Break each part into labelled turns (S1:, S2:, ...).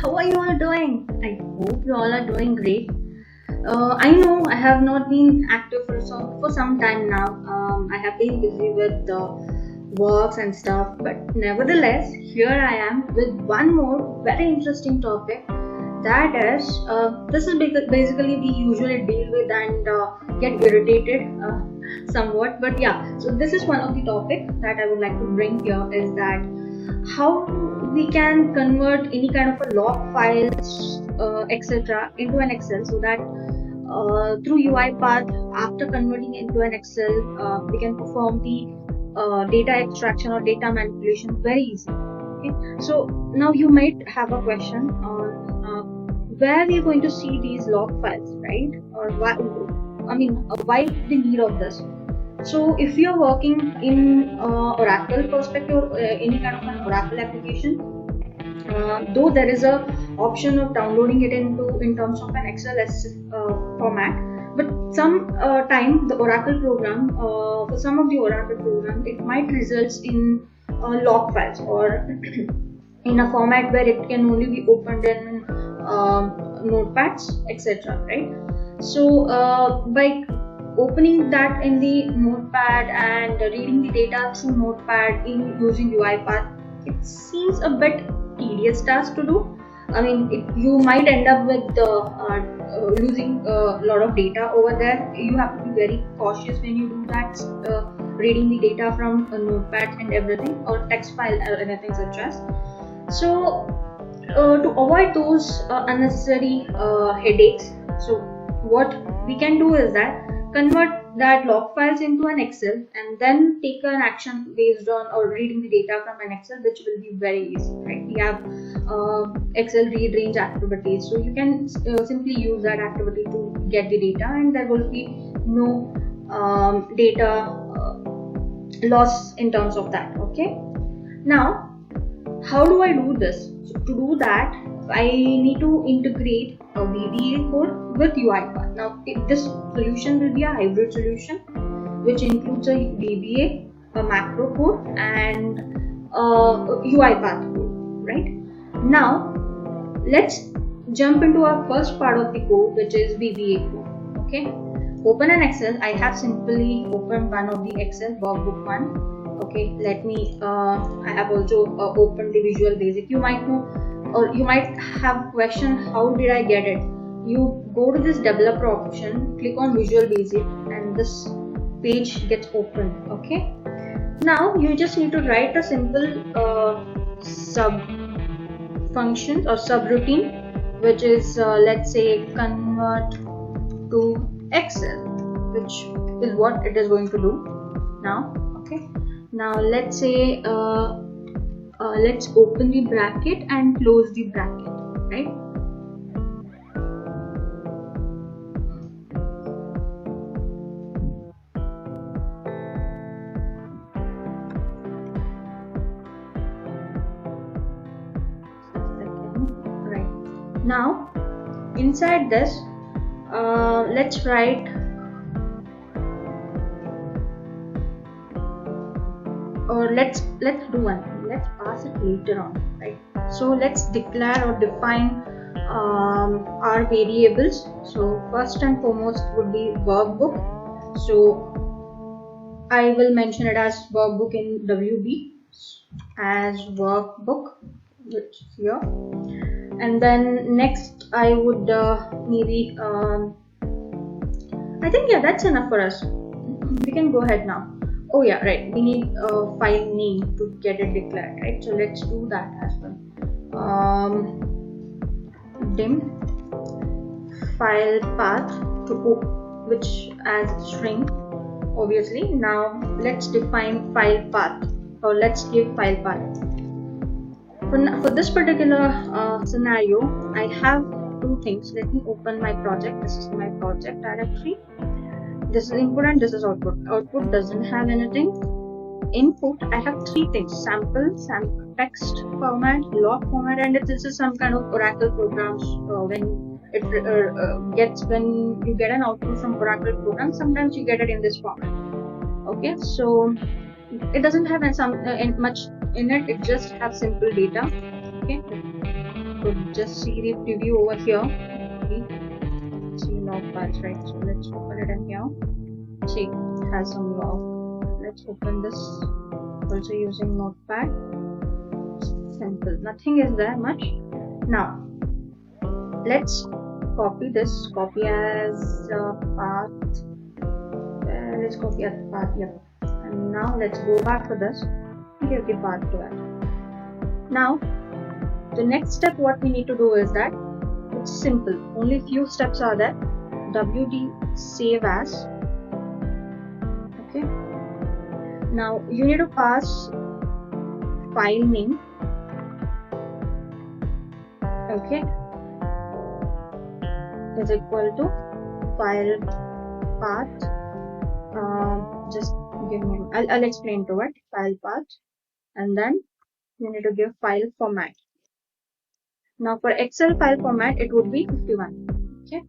S1: how are you all doing? I hope you all are doing great. I know I have not been active for some time now. I have been busy with the works and stuff, but nevertheless, here I am with one more very interesting topic. That is, this is basically we usually deal with and get irritated somewhat. But yeah, so this is one of the topics that I would like to bring here is that how we can convert any kind of a log files, etc. into an Excel, so that through UiPath, after converting into an Excel, we can perform the data extraction or data manipulation very easily. Okay, so now you might have a question on where we are going to see these log files, right? Or why the need of this? So if you are working in Oracle perspective, or any kind of an Oracle application, though there is a option of downloading it in terms of an XLS format, but some time the Oracle program, for some of the Oracle program, it might result in log files or in a format where it can only be opened in notepads, etc. Right? So by opening that in the notepad and reading the data through notepad in using UiPath, it seems a bit tedious task to do. I mean, you might end up with losing a lot of data over there. You have to be very cautious when you do that, reading the data from a notepad and everything, or text file or anything such as. So to avoid those unnecessary headaches, so what we can do is that convert that log files into an Excel and then take an action based on or reading the data from an Excel, which will be very easy, right? We have Excel read range activities, so you can simply use that activity to get the data, and there will be no data loss in terms of that. Okay, now how do I do this? So to do that, I need to integrate a VBA code with UiPath. Now, this solution will be a hybrid solution, which includes a VBA, a macro code, and UiPath code. Right? Now, let's jump into our first part of the code, which is VBA code. Okay. Open an Excel. I have simply opened one of the Excel workbook one. Okay, let me. I have also opened the Visual Basic. You might know, or you might have question, how did I get it? You go to this developer option, click on Visual Basic, and this page gets opened. Okay, now you just need to write a simple sub function or subroutine, which is let's say convert to Excel, which is what it is going to do now. Okay, now let's say let's open the bracket and close the bracket, right? Right. Now, inside this, let's write, or let's do one. Let's pass it later on, right? So let's declare or define our variables. So first and foremost would be workbook. So I will mention it as workbook in WB as workbook, which is here. And then next I would maybe I think, yeah, that's enough for us. We can go ahead now. Oh yeah, right, we need a file name to get it declared, right? So let's do that as well. Dim file path to which as string, obviously. Now let's define file path, or let's give file path. For this particular scenario, I have two things. Let me open my project. This is my project directory. This is input and this is output. Output doesn't have anything. Input, I have three things: sample text format, log format, and this is some kind of Oracle programs. When you get an output from Oracle program, sometimes you get it in this format. Okay, so it doesn't have much in it. It just have simple data. Okay, could just see the preview over here. Okay. See log files, right? So let's open it in here. See, it has some log. Let's open this also using Notepad. Simple, nothing is there much. Now let's copy this, copy as path. Let's copy as path, yep. And now let's go back to this, give the path to it. Now the next step what we need to do is that it's simple, only few steps are there. wd save as. Okay, now you need to pass file name. Okay, is equal to file path. Just give me, I'll explain to it. File path, and then you need to give file format. Now for Excel file format it would be 51. Okay,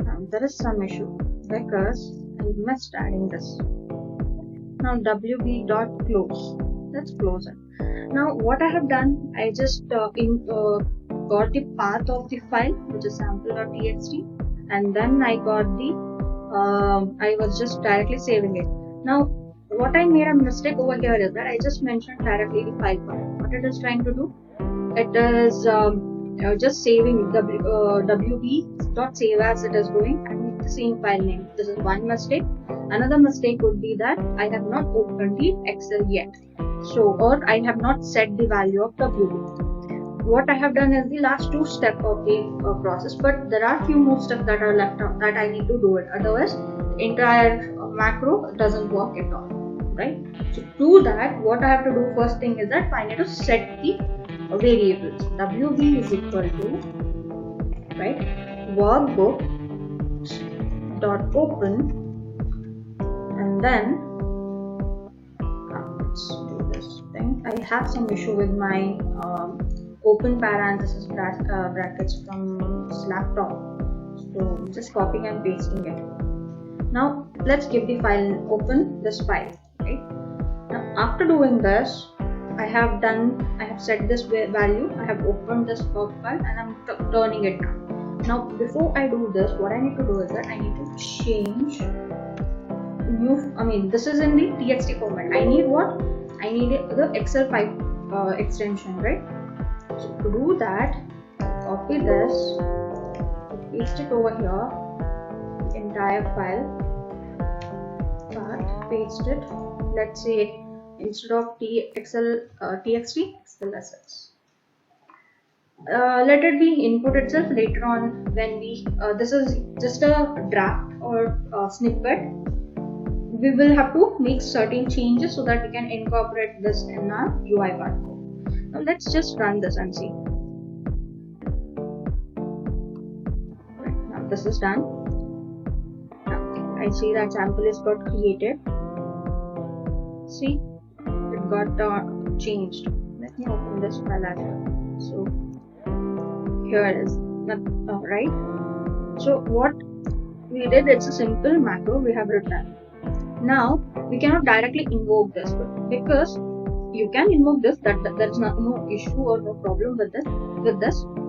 S1: now there is some issue because I missed adding this. Now wb.close, let's close it. Now what I have done, I just got the path of the file, which is sample.txt, and then I got the I was just directly saving it. Now what I made a mistake over here is that I just mentioned directly the file format. What it is trying to do, it is just saving wb.save as it is doing and the same file name. This is one mistake. Another mistake would be that I have not opened the Excel yet, so, or I have not set the value of wb. What I have done is the last two steps of the process, but there are few more steps that are left out that I need to do it. Otherwise, the entire macro doesn't work at all, right? So to do that, what I have to do first thing is that I need to set the variables. wb is equal to, right, workbook dot open, and then let's do this thing. I have some issue with my open parenthesis brackets from this laptop, so just copying and pasting it. Now let's give the file, open this file, right? Now after doing this, I have set this value, I have opened this work file and I'm turning it down. Now before I do this, what I need to do is that I need to change this is in the txt format. I need what? I need the Excel file extension, right? So to do that, copy this, paste it over here, entire file, paste it. Let's say instead of txt, Excel assets. Let it be input itself. Later on, when we this is just a draft or a snippet, we will have to make certain changes so that we can incorporate this in our UiPath code. Now let's just run this and see. Right, now this is done. Now I see that sample is got created. See, it got changed. Let me open this file as well. So here it is. Right. So what we did, it's a simple macro we have written. Now we cannot directly invoke this because you can invoke this, that there's no issue or no problem with this,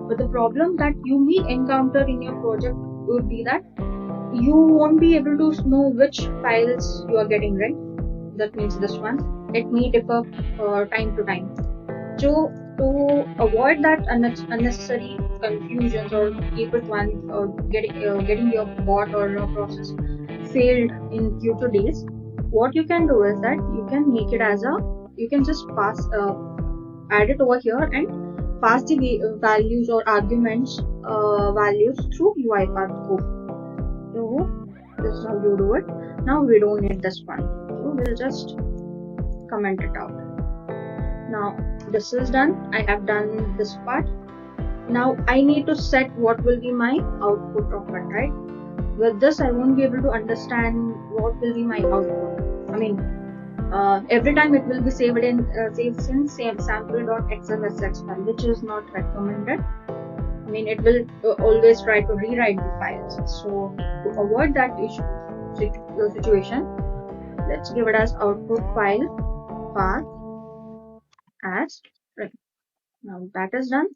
S1: but the problem that you may encounter in your project would be that you won't be able to know which files you are getting, right? That means this one, it may differ time to time. So to avoid that unnecessary confusions or keep it one or getting your bot or your process failed in future days, what you can do is that you can make it as you can just pass add it over here and pass the values or arguments values through UiPath code. So this is how you do it. Now we don't need this one, so we'll just comment it out. Now this is done. I have done this part. Now I need to set what will be my output of it, right? With this I won't be able to understand what will be my output. Every time it will be saved in sample.xlsx file, which is not recommended. It will always try to rewrite the files. So to avoid that situation, let's give it as output file path as, right, Now that is done.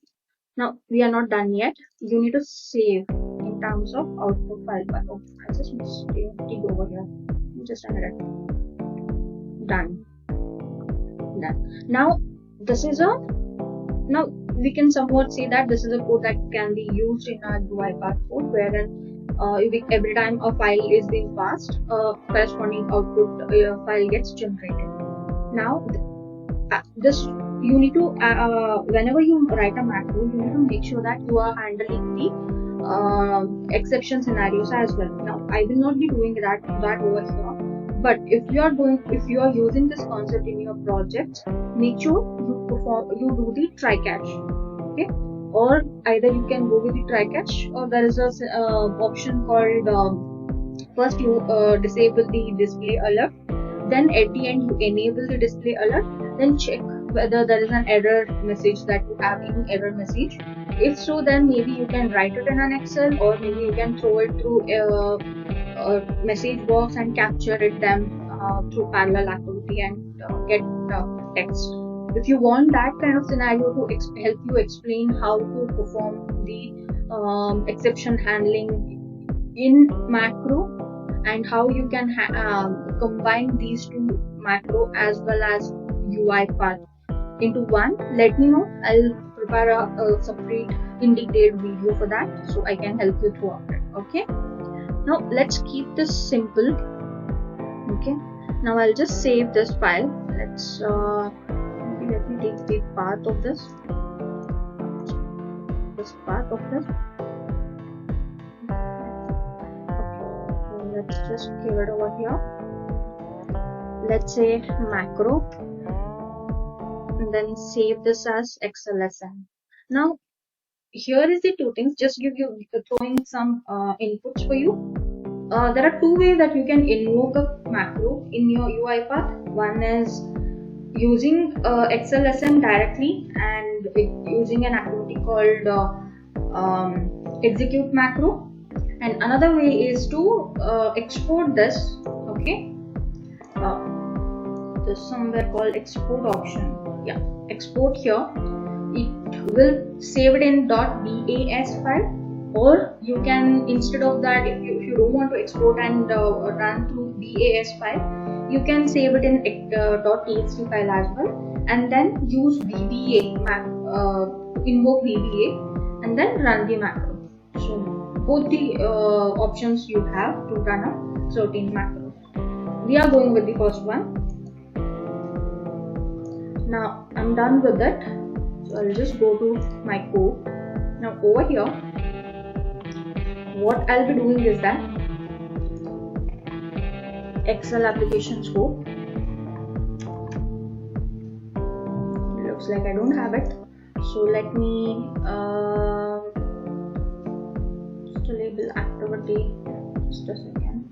S1: Now we are not done yet. You need to save in terms of output file. Oh, I just mistaken over here. Just a minute. Done. Now this is a now we can somewhat say that this is a code that can be used in our UiPath code, wherein every time a file is being passed, a corresponding output file gets generated. Now this you need to whenever you write a macro, you need to make sure that you are handling the exception scenarios as well. Now I will not be doing that over here. But if you are using this concept in your project, make sure you do the try catch, okay? Or either you can go with the try catch, or there is a option called first you disable the display alert, then at the end you enable the display alert, then check whether there is an error message, that you have any error message. If so, then maybe you can write it in an Excel, or maybe you can throw it through message box and capture it them through parallel activity and get text. If you want that kind of scenario to help you explain how to perform the exception handling in macro and how you can combine these two, macro as well as UiPath, into one, let me know. I'll prepare a separate in detailed video for that, so I can help you throughout it. Okay, now let's keep this simple. Okay, now I'll just save this file. Let's maybe let me take the path of this path of this. Okay, so let's just give it over here. Let's say macro, and then save this as XLSM. Now here is the two things, just throwing some inputs for you. There are two ways that you can invoke a macro in your UiPath. One is using XLSM directly and using an activity called execute macro, and another way is to export this. Okay, there's somewhere called export option. Yeah, export here. It will save it in .bas file, or you can, instead of that, if you don't want to export and run through BAS file, you can save it in .txt file as well, and then use VBA invoke VBA and then run the macro. So both the options you have to run a certain macro. We are going with the first one. Now I'm done with it, so I'll just go to my code. Now over here, what I'll be doing is that Excel application scope. It looks like I don't have it, so let me just label activity. Just a second.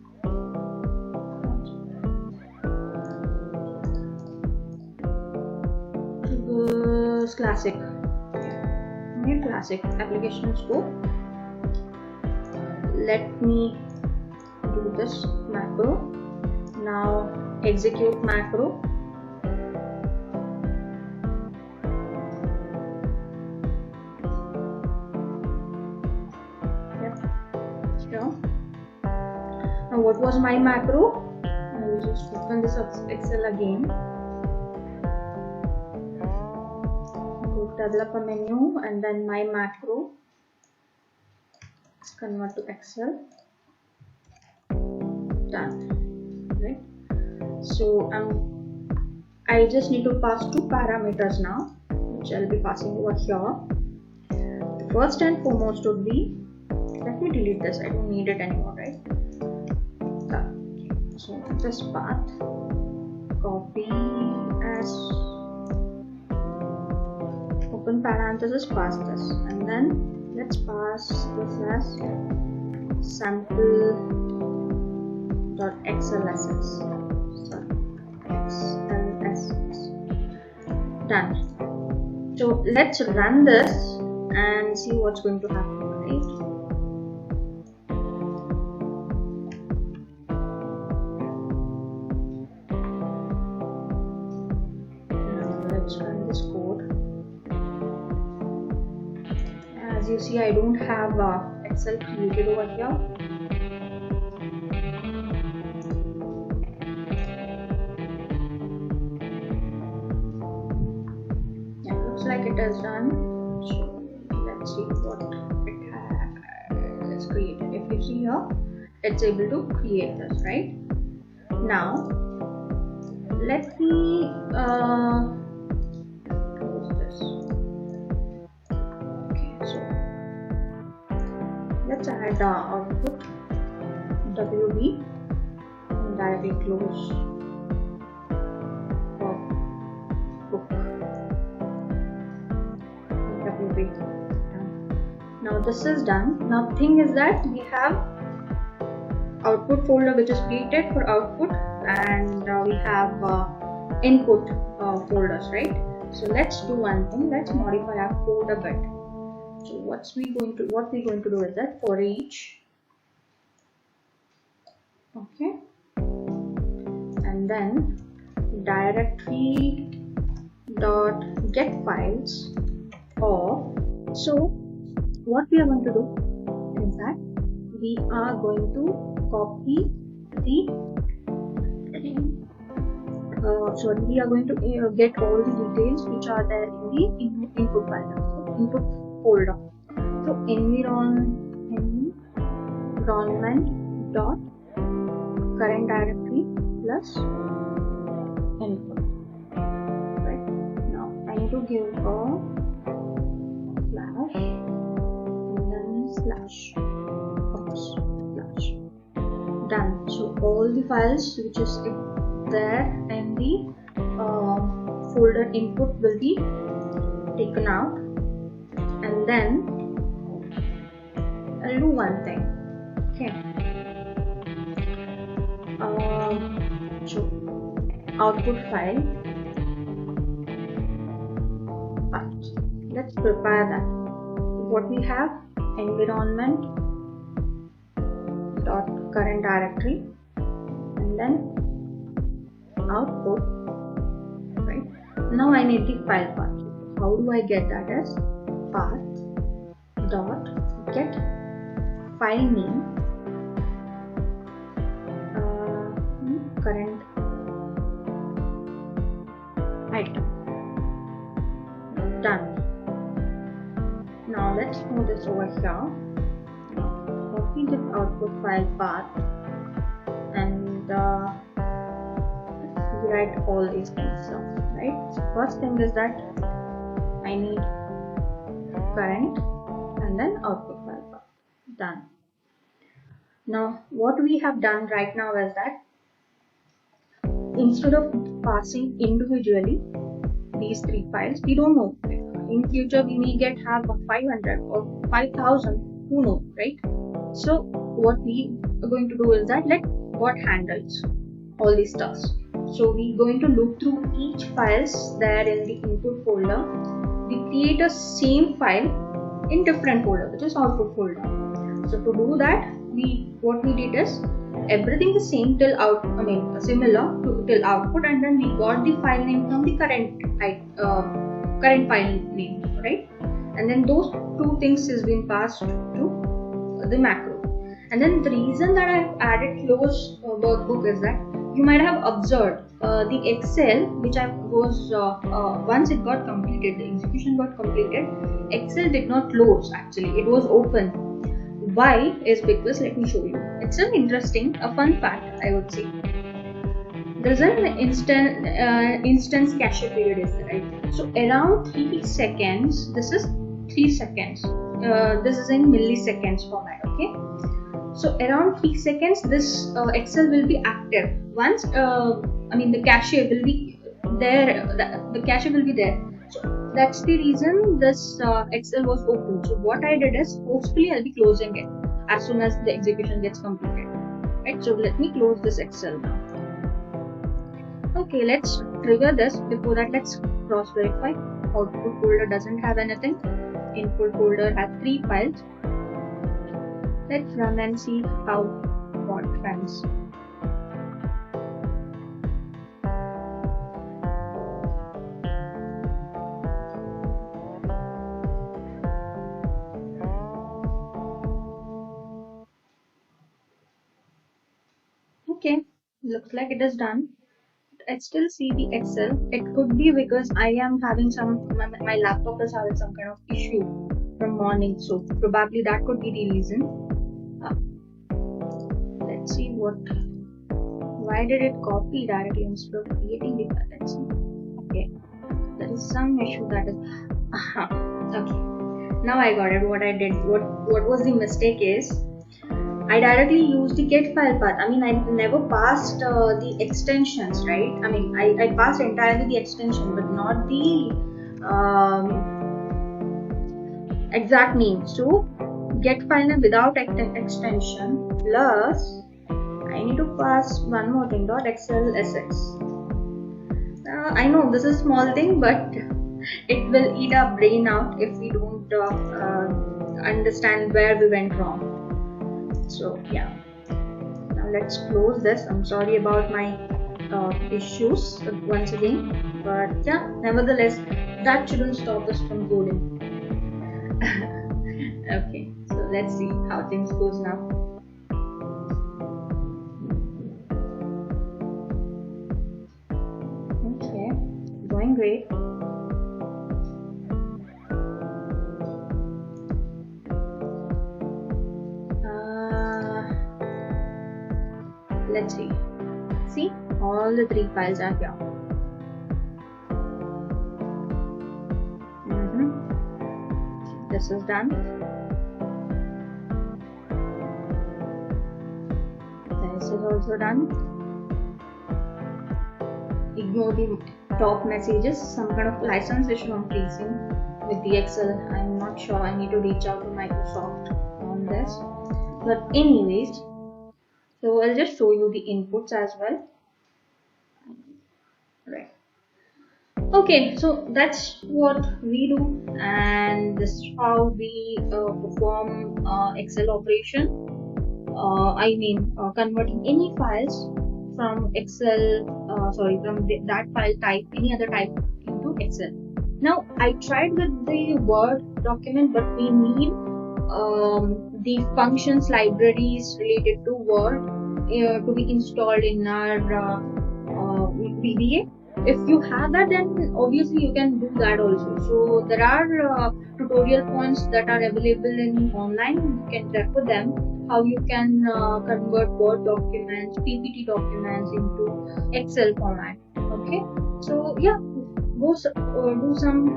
S1: Classic. Okay, classic application scope. Let me do this macro. Now execute macro. Yep. Sure. Now what was my macro? I will just open this Excel again. Developer menu and then my macro, convert to Excel. Done. Right, so I just need to pass two parameters now, which I'll be passing over here. First and foremost would be, let me delete this, I don't need it anymore, right? Done. So this path, copy as open parenthesis, pass this, and then let's pass this as sample.xlss. Done. So let's run this and see what's going to happen, right? Now let's run this code. as you see, I don't have Excel created over here. Yeah, looks like it is done. So let's see what it has created. If you see here, it's able to create this, right? Now let me close this. Okay, so let's add output WB and directly close book WB. Now this is done. Now thing is that we have output folder which is created for output, and we have input folders, right? So let's do one thing. Let's modify our code a bit. So what we're going to do is that for each, okay, and then directory dot get files of. So what we are going to do is that we are going to copy the we are going to get all the details which are there in the input file, input folder. So environment dot current directory plus input. Right now, I need to give a slash and then slash. Done. So all the files which is there in the folder input will be taken out, and then I'll do one thing. Okay. So output file. Let's prepare that. What we have, environment dot current directory, and then output, right? Now I need the file path. How do I get that? As path dot get file name current item. Done. Now let's move this over here. Copy the output file path and write all these things down, right? So first thing is that I need current and then output file path. Done. Now what we have done right now is that instead of passing individually these three files, we don't know. In future we may have 500 or 5000, who knows, right? So what we are going to do is that let what handles all these stuffs. So we're going to look through each files there in the input folder. We create a same file in different folder, which is output folder. So to do that, what we did is everything is same till out. Similar to till output, and then we got the file name from the current file name, right? And then those two things is being passed to the macro. And then the reason that I've added close workbook is that you might have observed the Excel, which was once it got completed, the execution got completed, Excel did not close. Actually, it was open. Why is because, let me show you. It's an interesting, a fun fact, I would say. There's an instance cache period is there, right? So around 3 seconds, this is 3 seconds. This is in milliseconds format, okay? So around 3 seconds, this Excel will be active. Once, the cache will be there. The cache will be there. So that's the reason this Excel was open. So what I did is, hopefully I'll be closing it as soon as the execution gets completed. Right. So let me close this Excel now. Okay, let's trigger this. Before that, let's cross verify. Output folder doesn't have anything. Input folder has 3 files. Let's run and see how what runs. Okay, looks like it is done. I still see the Excel. It could be because I am having my laptop is having some kind of issue from morning, so probably that could be the reason. Let's see why did it copy directly instead of creating the file? Let's see. Okay, there is some issue that is. Okay, now I got it. What I did, what was the mistake is, I directly used the get file path. I mean, I never passed the extensions, right? I mean, I passed entirely the extension, but not the exact name. So, get file name without extension plus I need to pass one more thing, .xlsx. I know this is a small thing, but it will eat our brain out if we don't understand where we went wrong. So yeah, now let's close this. I'm sorry about my issues once again, but yeah, nevertheless, that shouldn't stop us from coding. Okay, so let's see how things goes now. Okay, going great. Let's see. See, all the 3 files are here. This is done. This is also done. Ignore the top messages. Some kind of license issue I'm facing with the Excel. I'm not sure. I need to reach out to Microsoft on this. But anyways, so I'll just show you the inputs as well. Right. Okay, so that's what we do, and this is how we perform Excel operation. I mean, converting any files from Excel, that file type, any other type into Excel. Now, I tried with the Word document, but we need the functions libraries related to Word to be installed in our VBA. If you have that, then obviously you can do that also. So there are tutorial points that are available in online. You can refer them, how you can convert Word documents, PPT documents into Excel format. Okay, so yeah, go do some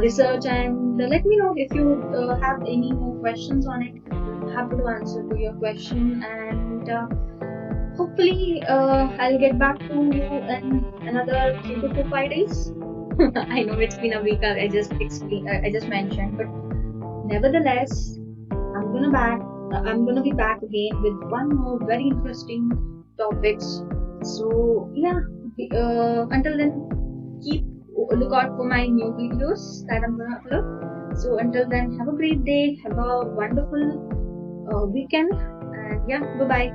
S1: research and let me know if you have any more questions on it. I'm happy to answer to your question, and hopefully I'll get back to you in another 3 to 5 days. I know it's been a week, I just mentioned, but nevertheless, I'm gonna be back again with one more very interesting topics. So yeah, until then, look out for my new videos that I'm gonna upload. So until then, have a great day, have a wonderful weekend, and yeah, bye bye.